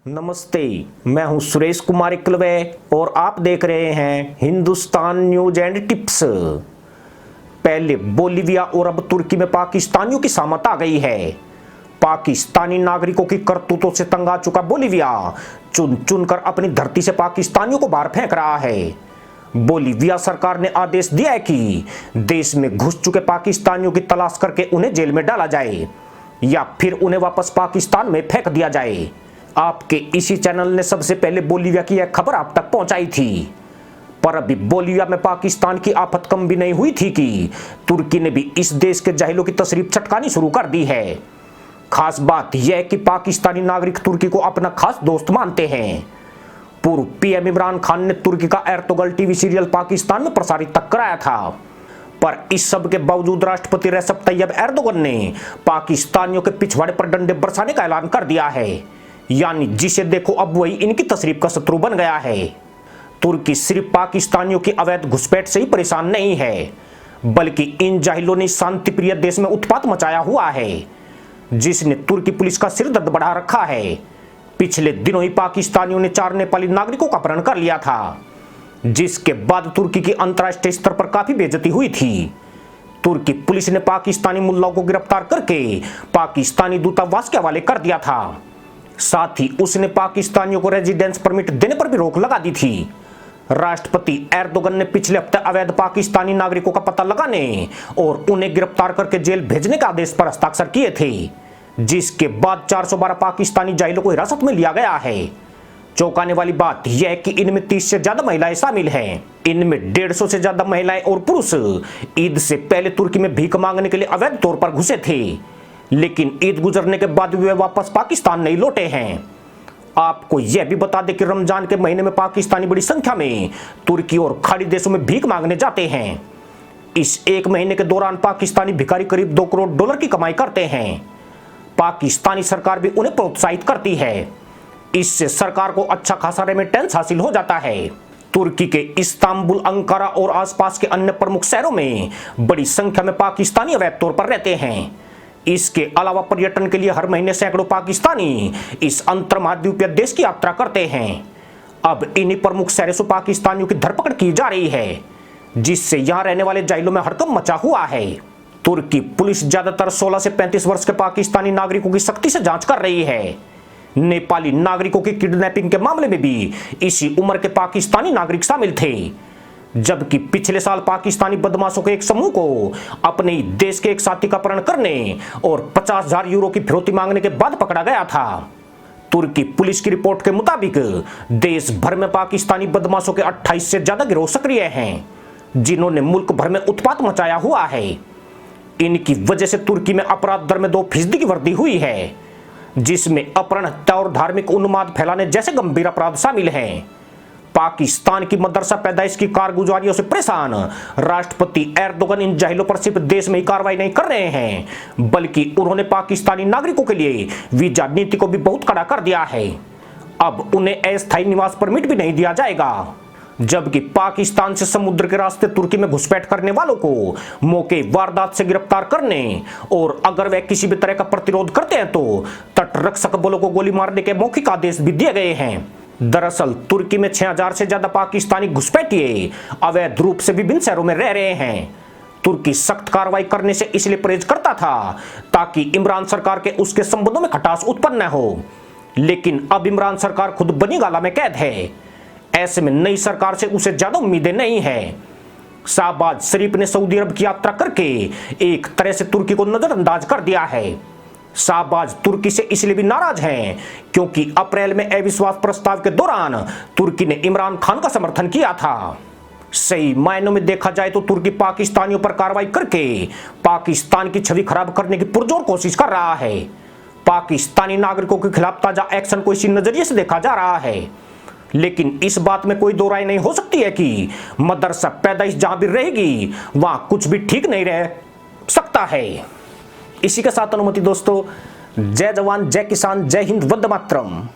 नमस्ते, मैं हूं सुरेश कुमार इकलवे और आप देख रहे हैं हिंदुस्तान न्यूज एंड टिप्स। पहले बोलीविया और अब तुर्की में पाकिस्तानियों की सामत आ गई है। पाकिस्तानी नागरिकों की करतूतों से तंग आ चुका बोलीविया चुन चुनकर अपनी धरती से पाकिस्तानियों को बाहर फेंक रहा है। बोलीविया सरकार ने आदेश दिया है कि देश में घुस चुके पाकिस्तानियों की तलाश करके उन्हें जेल में डाला जाए या फिर उन्हें वापस पाकिस्तान में फेंक दिया जाए। आपके इसी चैनल ने सबसे पहले बोलीविया की यह खबर आप तक पहुंचाई थी, पर अभी बोलीविया में पाकिस्तान की आफत कम भी नहीं हुई थी कि तुर्की ने भी इस देश के जाहिलों की तशरीफ चटकानी शुरू कर दी है। खास बात यह है कि पाकिस्तानी नागरिक तुर्की को अपना खास दोस्त मानते हैं। पूर्व पीएम इमरान खान ने तुर्की का एर्तुगल टीवी सीरियल पाकिस्तान में प्रसारित तक कराया था, पर इस सब के बावजूद राष्ट्रपति रेसेप तैयब एर्दोगन ने पाकिस्तानियों के पिछवाड़े पर डंडे बरसाने का ऐलान कर दिया है। यानी जिसे देखो अब वही इनकी तशरीफ का शत्रु बन गया है। तुर्की सिर्फ पाकिस्तानियों की अवैध घुसपैठ से ही परेशान नहीं है, बल्कि इन जाहिलों ने शांति प्रिय देश में उत्पात मचाया हुआ है, जिसने तुर्की पुलिस का सिर दर्द बढ़ा रखा है। पिछले दिनों ही पाकिस्तानियों ने 4 नेपाली नागरिकों का अपहरण कर लिया था, जिसके बाद तुर्की की अंतर्राष्ट्रीय स्तर पर काफी बेइज्जती हुई थी। तुर्की पुलिस ने पाकिस्तानी मुल्लाओं को गिरफ्तार करके पाकिस्तानी दूतावास के हवाले कर दिया था। साथ ही उसने पाकिस्तानियों को रेजिडेंस परमिट देने पर भी रोक लगा दी थी। राष्ट्रपति एर्दोगन ने पिछले हफ्ते अवैध पाकिस्तानी नागरिकों का पता लगाने और उन्हें गिरफ्तार करके जेल भेजने के आदेश पर हस्ताक्षर किए थे, जिसके बाद 412 पाकिस्तानी जाहिलों को हिरासत में लिया गया है। चौंकाने वाली बात यह है कि इनमें 30 से ज्यादा महिलाएं शामिल हैं। इनमें 150 से ज्यादा महिलाएं और पुरुष ईद से पहले तुर्की में भीख मांगने के लिए अवैध तौर पर घुसे थे, लेकिन ईद गुजरने के बाद वे वापस पाकिस्तान नहीं लौटे हैं। आपको यह भी बता दें कि रमजान के महीने में पाकिस्तानी बड़ी संख्या में तुर्की और खाड़ी देशों में भीख मांगने जाते हैं। इस एक महीने के दौरान पाकिस्तानी भिखारी करीब $2 करोड़ की कमाई करते हैं। पाकिस्तानी सरकार भी उन्हें प्रोत्साहित करती है। इससे सरकार को अच्छा खासा रेमिटेंस हासिल हो जाता है। तुर्की के इस्तांबुल, अंकारा और आसपास के अन्य प्रमुख शहरों में बड़ी संख्या में पाकिस्तानी अवैध तौर पर रहते हैं। इसके अलावा पर्यटन के लिए हर महीने सैकड़ों पाकिस्तानी इस अंतर्महाद्वीपीय देश की यात्रा करते हैं। अब इन्हीं प्रमुख शहरों से पाकिस्तानियों की धरपकड़ की जा रही है, जिससे यहां रहने वाले जाहिलों में हड़कंप मचा हुआ है। तुर्की पुलिस ज्यादातर 16 से 35 वर्ष के पाकिस्तानी नागरिकों की सख्ती से जांच कर रही है। नेपाली नागरिकों की किडनैपिंग के मामले में भी इसी उम्र के पाकिस्तानी नागरिक शामिल थे, जबकि पिछले साल पाकिस्तानी बदमाशों के एक समूह को अपने देश के एक साथी का अपहरण करने और 50,000 यूरो की फिरौती मांगने के बाद पकड़ा गया था। तुर्की पुलिस की रिपोर्ट के मुताबिक देश भर में पाकिस्तानी बदमाशों के 28 से ज्यादा गिरोह सक्रिय हैं, जिन्होंने मुल्क भर में उत्पात मचाया हुआ है। इनकी वजह से तुर्की में अपराध दर में 2% की वृद्धि हुई है, जिसमें अपहरण, हत्या और धार्मिक उन्माद फैलाने जैसे गंभीर अपराध शामिल हैं। पाकिस्तान की मदरसा पैदाइश की कारगुजारियों से परेशान राष्ट्रपति एर्दोगन इन जाहिलों पर सिर्फ देश में ही कार्रवाई नहीं कर रहे हैं, बल्कि उन्होंने पाकिस्तानी नागरिकों के लिए वीजा नीति को भी बहुत कड़ा कर दिया है। अब उन्हें अस्थायी निवास परमिट भी नहीं दिया जाएगा, जबकि पाकिस्तान से समुद्र के रास्ते तुर्की में घुसपैठ करने वालों को मौके वारदात से गिरफ्तार करने और अगर वे किसी भी तरह का प्रतिरोध करते हैं तो तटरक्षक बलों को गोली मारने के मौखिक आदेश भी दिए गए हैं। दरअसल तुर्की में 6000 से ज्यादा पाकिस्तानी घुसपैठिए अवैध रूप से विभिन्न शहरों में रह रहे हैं। तुर्की सख्त कार्रवाई करने से इसलिए परहेज करता था ताकि इमरान सरकार के उसके संबंधों में खटास उत्पन्न न हो, लेकिन अब इमरान सरकार खुद बनी गाला में कैद है। ऐसे में नई सरकार से उसे ज्यादा उम्मीदें नहीं है। शाहबाज शरीफ ने सऊदी अरब की यात्रा करके एक तरह से तुर्की को नजरअंदाज कर दिया है। शाहबाज तुर्की से इसलिए भी नाराज हैं क्योंकि अप्रैल में अविश्वास प्रस्ताव के दौरान तुर्की ने इमरान खान का समर्थन किया था। सही मायनों में देखा जाए तो तुर्की पाकिस्तानियों पर कार्रवाई करके पाकिस्तान की छवि खराब करने की पुरजोर कोशिश कर रहा है। पाकिस्तानी नागरिकों के खिलाफ ताजा एक्शन को इसी नजरिए से देखा जा रहा है, लेकिन इस बात में कोई दो राय नहीं हो सकती है कि मदरसा पैदाइश जहां भी रहेगी वहां कुछ भी ठीक नहीं रह सकता है। इसी के साथ अनुमति दोस्तों, जय जवान, जय किसान, जय हिंद, वंदे मातरम।